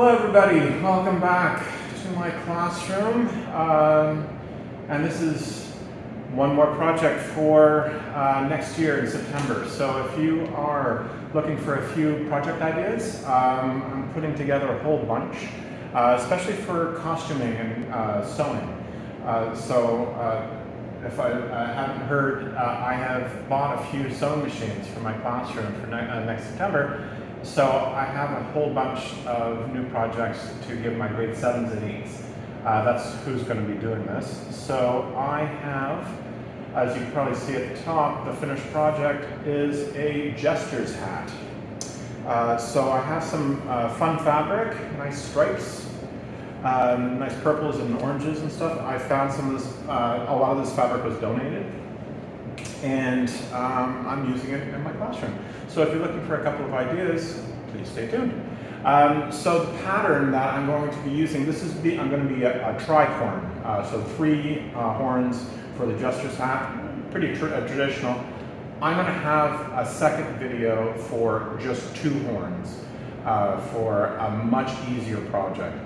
Hello everybody, welcome back to my classroom. And this is one more project for next year in September. So if you are looking for a few project ideas, I'm putting together a whole bunch, especially for costuming and sewing. If I haven't heard, I have bought a few sewing machines for my classroom for next September. So I have a whole bunch of new projects to give my grade 7s and 8s. That's who's going to be doing this. So I have, as you can probably see at the top, the finished project is a Jester's hat. So I have some fun fabric, nice stripes, nice purples and oranges and stuff. I found some of this, a lot of this fabric was donated, and I'm using it in my classroom. So if you're looking for a couple of ideas, please stay tuned. So the pattern that I'm going to be using, I'm going to be a tricorn. So 3 horns for the Jester's hat, pretty traditional. I'm going to have a second video for just 2 horns for a much easier project.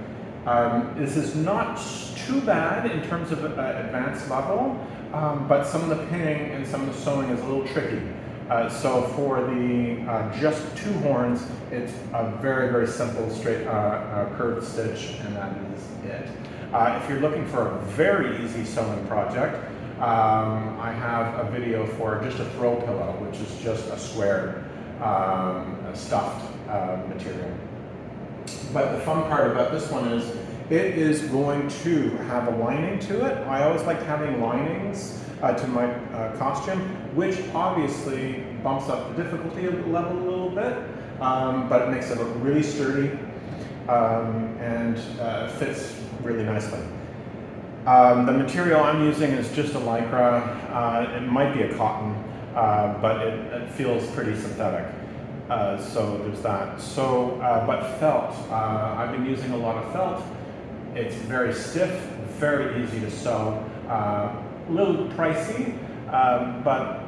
This is not too bad in terms of advanced level, but some of the pinning and some of the sewing is a little tricky. So for the just 2 horns, it's a very, very simple straight curved stitch, and that is it. If you're looking for a very easy sewing project, I have a video for just a throw pillow, which is just a square stuffed material. But the fun part about this one is it is going to have a lining to it. I always like having linings to my costume, which obviously bumps up the difficulty level a little bit, but it makes it look really sturdy and fits really nicely. The material I'm using is just a lycra. It might be a cotton, but it feels pretty synthetic. So there's that. So, but felt. I've been using a lot of felt. It's very stiff, very easy to sew. A little pricey, but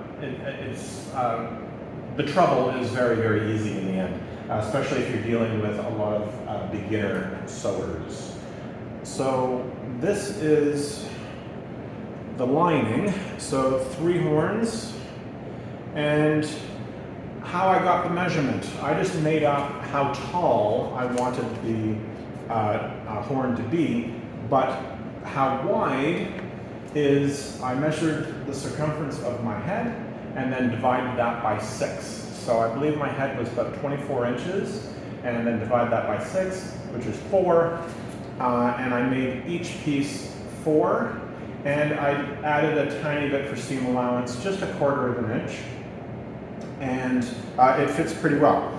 the trouble is very, very easy in the end, especially if you're dealing with a lot of beginner sewers. So this is the lining. So 3 horns, and how I got the measurement. I just made up how tall I wanted the horn to be, but how wide is I measured the circumference of my head and then divided that by 6. So I believe my head was about 24 inches, and then divide that by 6, which is 4, and I made each piece 4, and I added a tiny bit for seam allowance, just 1/4 of an inch, and it fits pretty well.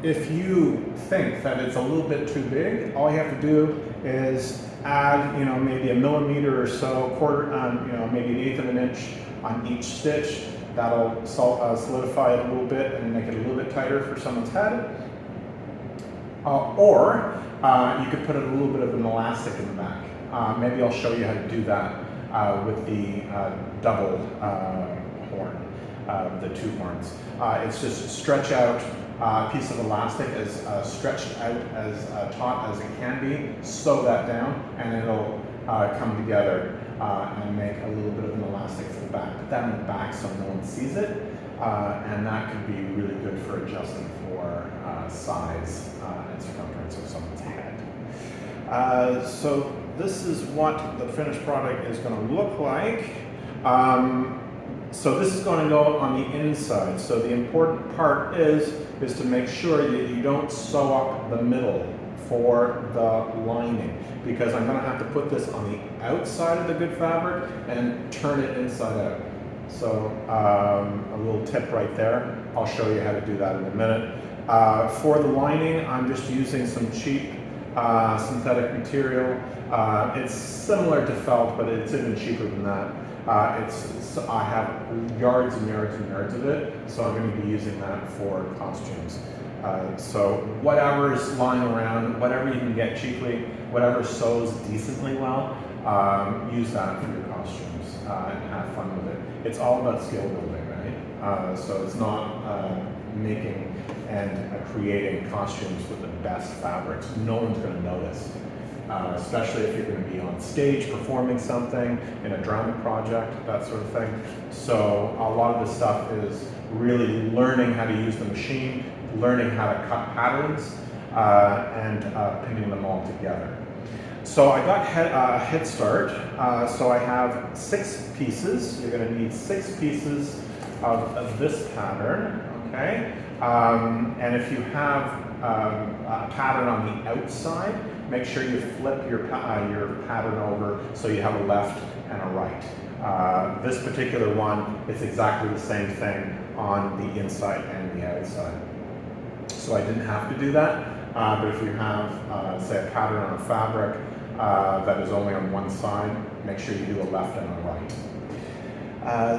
If you think that it's a little bit too big, all you have to do is add, maybe a millimeter or so, maybe 1/8 of an inch on each stitch. That'll solidify it a little bit and make it a little bit tighter for someone's head. Or you could put a little bit of an elastic in the back. Maybe I'll show you how to do that with the double horn, the 2 horns. It's just stretch out a piece of elastic as stretched out as taut as it can be, sew that down, and it'll come together and make a little bit of an elastic for the back. Put that in the back so no one sees it, and that could be really good for adjusting for size and circumference of someone's head. So this is what the finished product is going to look like. So this is going to go on the inside. So the important part is to make sure that you don't sew up the middle for the lining, because I'm going to have to put this on the outside of the good fabric and turn it inside out. So a little tip right there. I'll show you how to do that in a minute. For the lining, I'm just using some cheap synthetic material. It's similar to felt, but it's even cheaper than that. I have yards and yards and yards of it, so I'm going to be using that for costumes. So whatever's lying around, whatever you can get cheaply, whatever sews decently well, use that for your costumes and have fun with it. It's all about skill building, right? So it's not making and creating costumes with the best fabrics. No one's going to notice, especially if you're going to be on stage performing something in a drama project, that sort of thing. So a lot of this stuff is really learning how to use the machine, learning how to cut patterns, and pinning them all together. So I got a head start. So I have 6 pieces. You're going to need 6 pieces of this pattern, okay? And if you have a pattern on the outside, make sure you flip your pattern over so you have a left and a right. This particular one is exactly the same thing on the inside and the outside. So I didn't have to do that, but if you have, say, a pattern on a fabric that is only on one side, make sure you do a left and a right.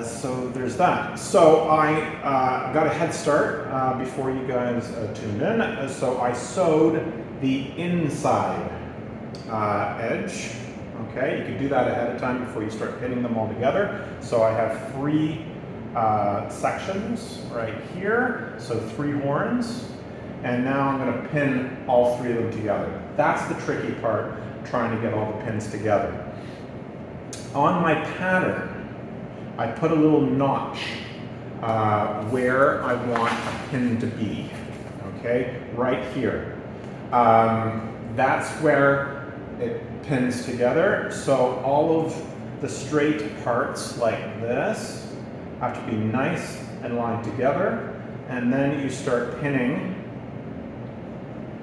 So there's that. So I got a head start before you guys tuned in. So I sewed the inside edge. Okay, you can do that ahead of time before you start pinning them all together. So I have 3 sections right here, so 3 horns. And now I'm going to pin all 3 of them together. That's the tricky part, trying to get all the pins together. On my pattern, I put a little notch where I want a pin to be, okay, right here. That's where it pins together. So all of the straight parts like this have to be nice and lined together, and then you start pinning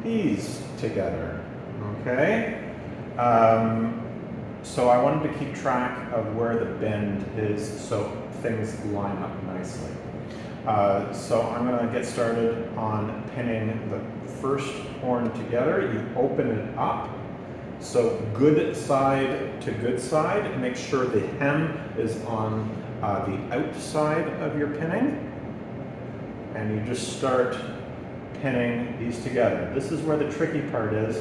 these together, okay? So I wanted to keep track of where the bend is so things line up nicely. So I'm going to get started on pinning the first horn together. You open it up, so good side to good side. Make sure the hem is on the outside of your pinning, and you just start pinning these together. This is where the tricky part is,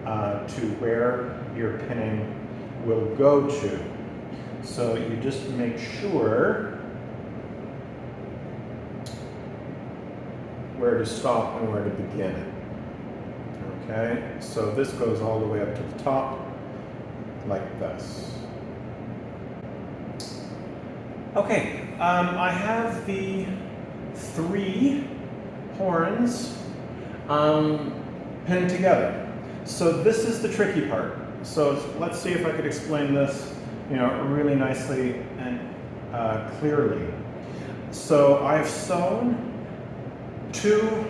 to where your pinning will go to. So you just make sure where to stop and where to begin. Okay, so this goes all the way up to the top, like this. Okay, I have the 3 horns pinned together. So this is the tricky part. So let's see if I could explain this, really nicely and clearly. So I've sewn 2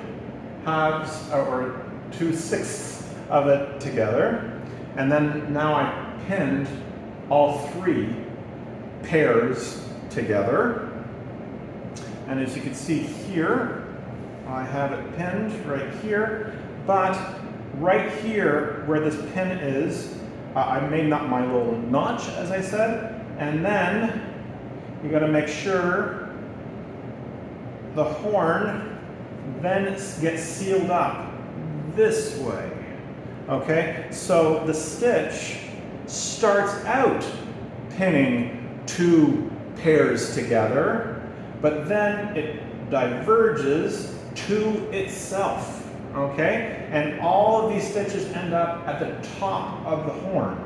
halves or 2/6 of it together, and then now I pinned all 3 pairs together. And as you can see here, I have it pinned right here, but right here where this pin is, I made my little notch, as I said, and then you got to make sure the horn then gets sealed up this way. Okay, so the stitch starts out pinning 2 pairs together, but then it diverges to itself. Okay, and all of these stitches end up at the top of the horn.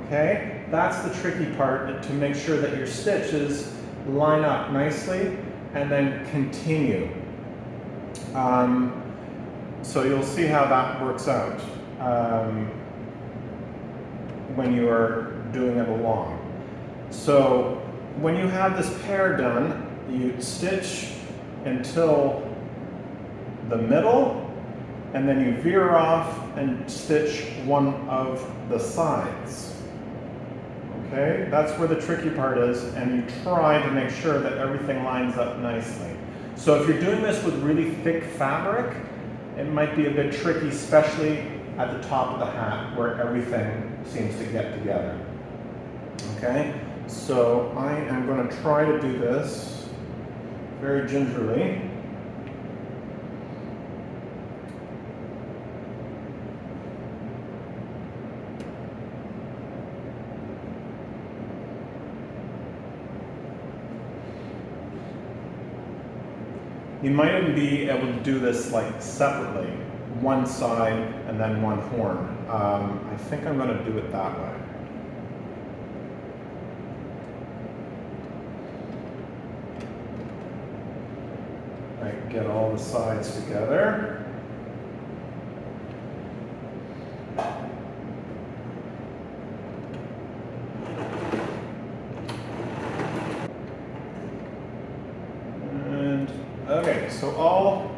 Okay, that's the tricky part, to make sure that your stitches line up nicely and then continue. So you'll see how that works out when you are doing it along. So when you have this pair done, you stitch until the middle, and then you veer off and stitch one of the sides. Okay, that's where the tricky part is, and you try to make sure that everything lines up nicely. So if you're doing this with really thick fabric, it might be a bit tricky, especially at the top of the hat where everything seems to get together. Okay, so I am going to try to do this very gingerly. You might even be able to do this like separately, one side and then one horn. I think I'm going to do it that way. Right, get all the sides together. Okay, so all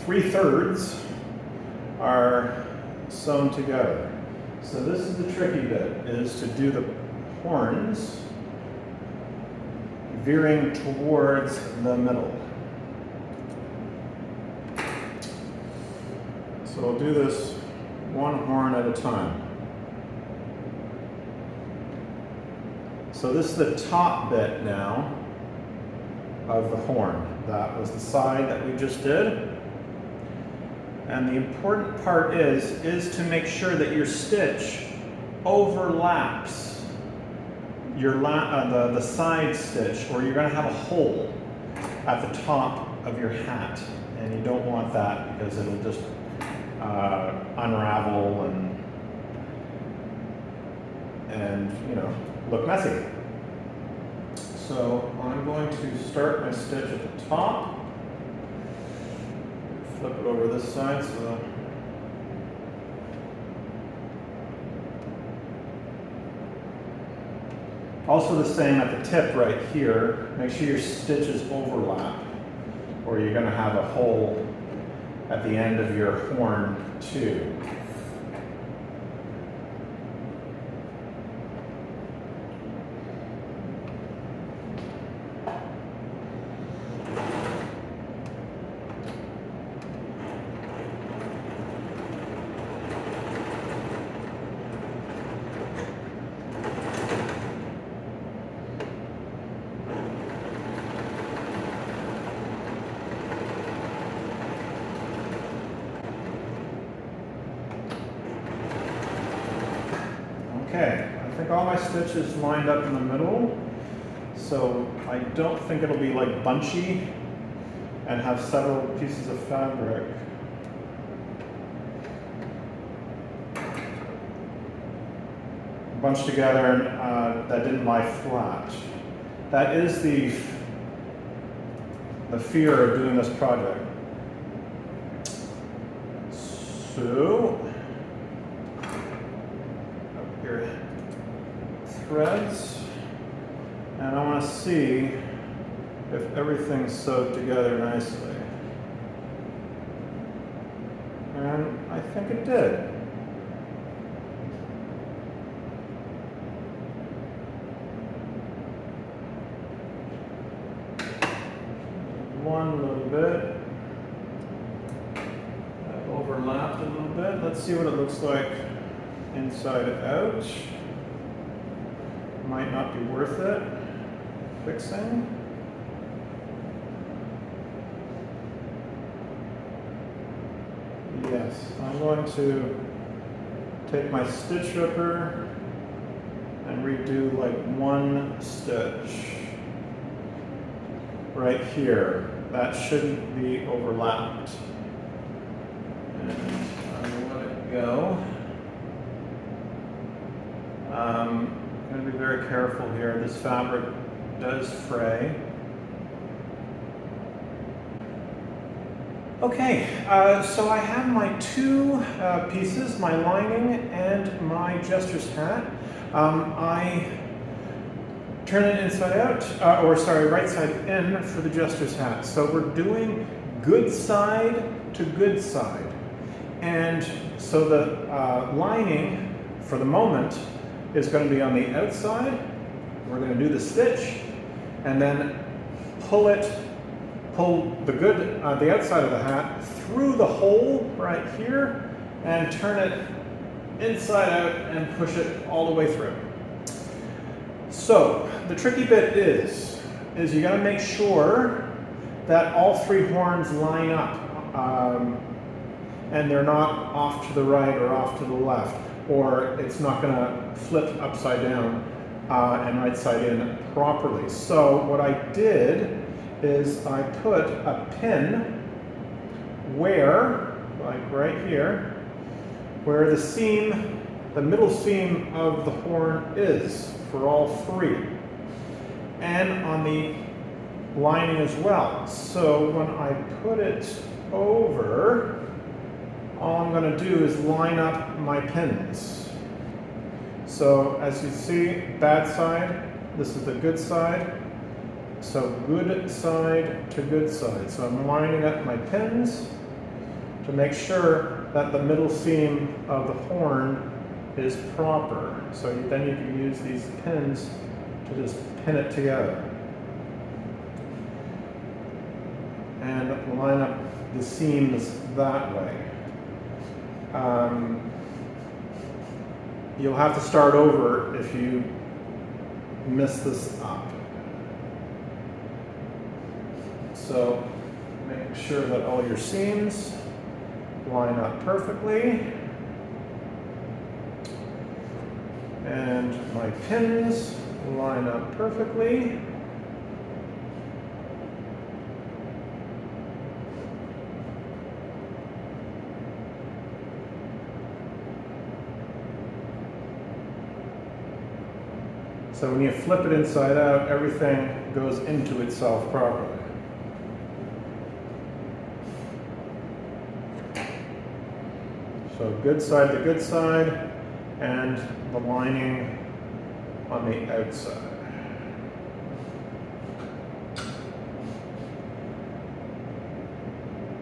3/3 are sewn together. So this is the tricky bit, is to do the horns veering towards the middle. So we'll do this one horn at a time. So this is the top bit now of the horn. That was the side that we just did. And the important part is to make sure that your stitch overlaps your the side stitch, or you're going to have a hole at the top of your hat. And you don't want that because it'll just unravel and you know, look messy. So I'm going to start my stitch at the top, flip it over this side so also the same at the tip right here. Make sure your stitches overlap or you're going to have a hole at the end of your horn too. Okay, I think all my stitches lined up in the middle, so I don't think it'll be like bunchy and have several pieces of fabric. Bunched together and that didn't lie flat. That is the fear of doing this project. So, your threads, and I want to see if everything's sewed together nicely. And I think it did. One little bit. That overlapped a little bit. Let's see what it looks like inside out. Might not be worth it fixing. Yes, I'm going to take my stitch ripper and redo like one stitch right here. That shouldn't be overlapped. And I'll let it go. I'm going to be very careful here. This fabric does fray. Okay, so I have my two pieces, my lining and my jester's hat. I turn it inside out, right side in for the jester's hat. So we're doing good side to good side. And so the lining, for the moment, is going to be on the outside. We're going to do the stitch and then pull the outside of the hat through the hole right here and turn it inside out and push it all the way through. So the tricky bit is you got to make sure that all three horns line up and they're not off to the right or off to the left, or it's not going to flip upside down and right side in properly. So what I did is I put a pin where, like right here, where the seam, the middle seam of the horn is for all three, and on the lining as well. So when I put it over, all I'm going to do is line up my pins. So as you see, bad side, this is the good side. So good side to good side. So I'm lining up my pins to make sure that the middle seam of the horn is proper. So then you can use these pins to just pin it together. And line up the seams that way. You'll have to start over if you mess this up. So make sure that all your seams line up perfectly. And my pins line up perfectly. So when you flip it inside out, everything goes into itself properly. So good side to good side, and the lining on the outside.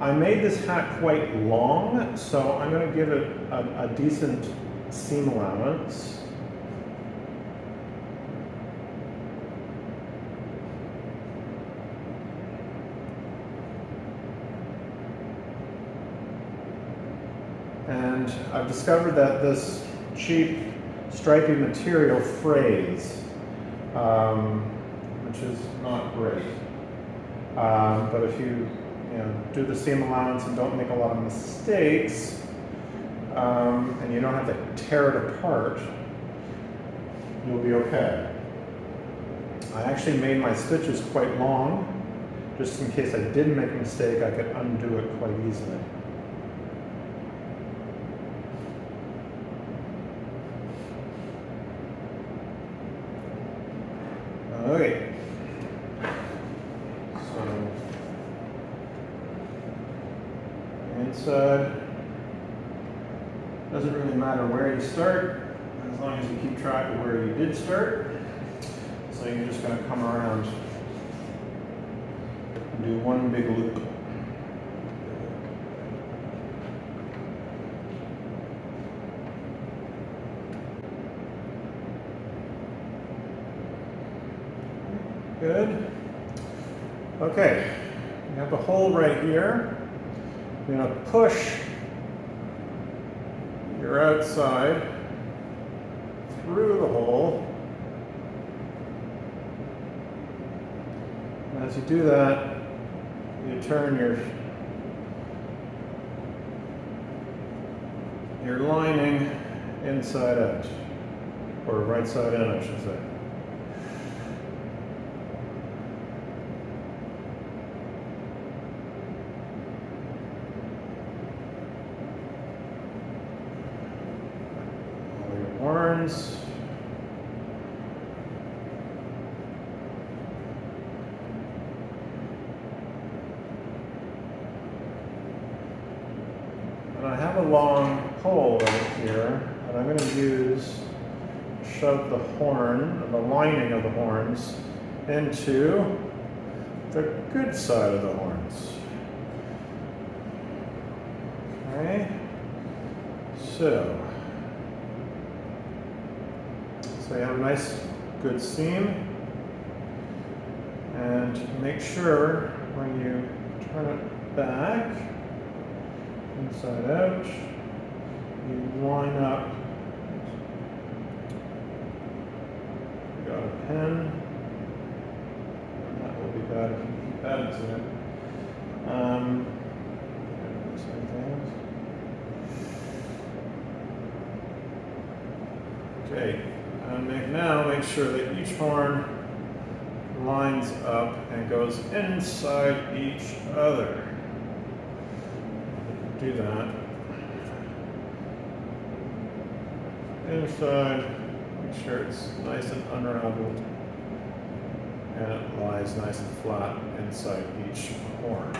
I made this hat quite long, so I'm going to give it a decent seam allowance. And I've discovered that this cheap stripy material frays, which is not great. But if you do the seam allowance and don't make a lot of mistakes, and you don't have to tear it apart, you'll be okay. I actually made my stitches quite long, just in case I did make a mistake, I could undo it quite easily. Okay, so inside, doesn't really matter where you start, as long as you keep track of where you did start. So you're just going to come around and do one big loop. Good. Okay, you have a hole right here. You're going to push your outside through the hole. And as you do that, you turn your lining inside out, or right side in, I should say. Horns. And I have a long pole right here that I'm going to shove the horn, the lining of the horns, into the good side of the horns. Okay, so you have a nice good seam, and make sure when you turn it back inside out, you line up. You got a pen, that will be bad if you keep that into it. Okay. And now make sure that each horn lines up and goes inside each other. Do that. Inside, make sure it's nice and unraveled, and it lies nice and flat inside each horn.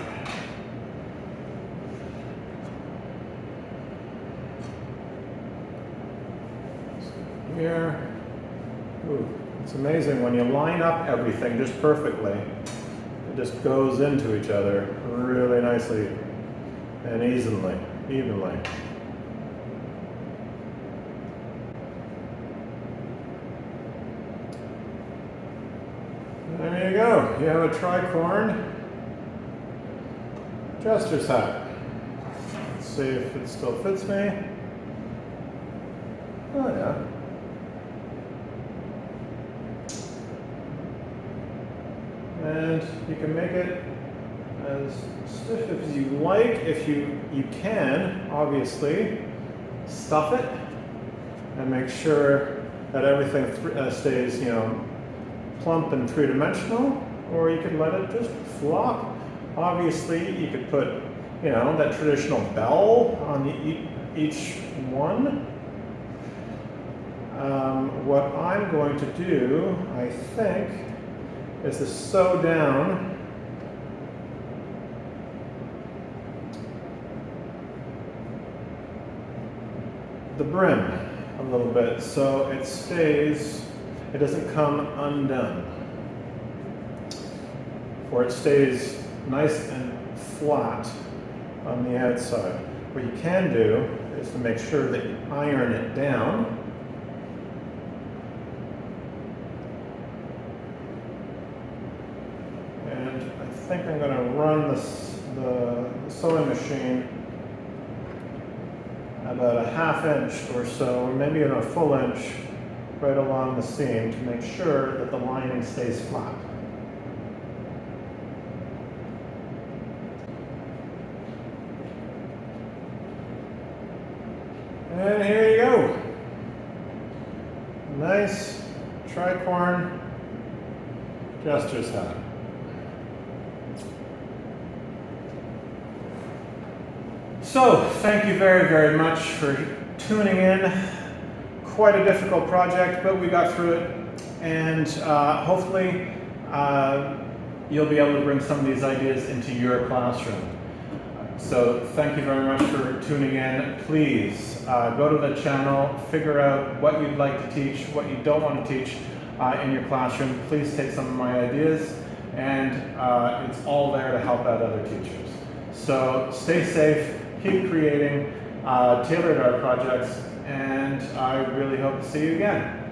So here, ooh, it's amazing when you line up everything just perfectly, it just goes into each other really nicely and evenly. There you go. You have a tricorn Jester's hat. Let's see if it still fits me. Oh yeah. And you can make it as stiff as you like. If you can, obviously, stuff it and make sure that everything stays, plump and three-dimensional, or you could let it just flop. Obviously, you could put, that traditional bell on each one. What I'm going to do, I think, is to sew down the brim a little bit so it doesn't come undone, or it stays nice and flat on the outside. What you can do is to make sure that you iron it down. And I think I'm going to run the sewing machine about a ½ inch or so, or maybe in a full inch, right along the seam to make sure that the lining stays flat. And here you go. Nice tricorn Jester's hat. So, thank you very, very much for tuning in. Quite a difficult project, but we got through it, and hopefully you'll be able to bring some of these ideas into your classroom. So thank you very much for tuning in. Please go to the channel, figure out what you'd like to teach, what you don't want to teach in your classroom. Please take some of my ideas, and it's all there to help out other teachers. So stay safe, keep creating tailored art projects, and I really hope to see you again.